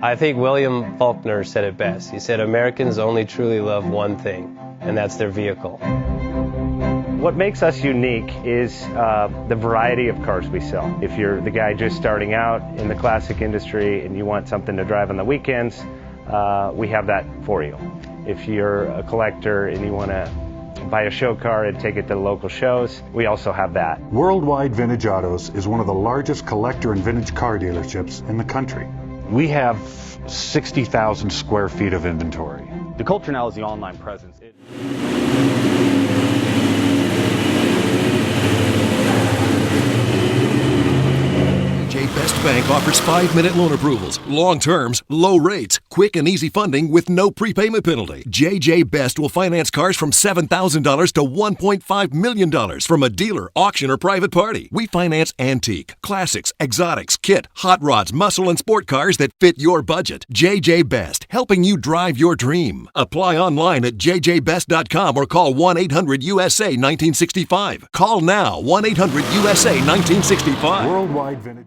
I think William Faulkner said it best. He said, Americans only truly love one thing, and that's their vehicle. What makes us unique is the variety of cars we sell. If you're the guy just starting out in the classic industry and you want something to drive on the weekends, we have that for you. If you're a collector and you want to buy a show car and take it to the local shows, we also have that. Worldwide Vintage Autos is one of the largest collector and vintage car dealerships in the country. We have 60,000 square feet of inventory. The culture now is the online presence. Best Bank offers 5-minute loan approvals, long terms, low rates, quick and easy funding with no prepayment penalty. JJ Best will finance cars from $7,000 to $1.5 million from a dealer, auction, or private party. We finance antique, classics, exotics, kit, hot rods, muscle, and sport cars that fit your budget. JJ Best, helping you drive your dream. Apply online at jjbest.com or call 1-800-USA-1965. Call now, 1-800-USA-1965. Worldwide Vintage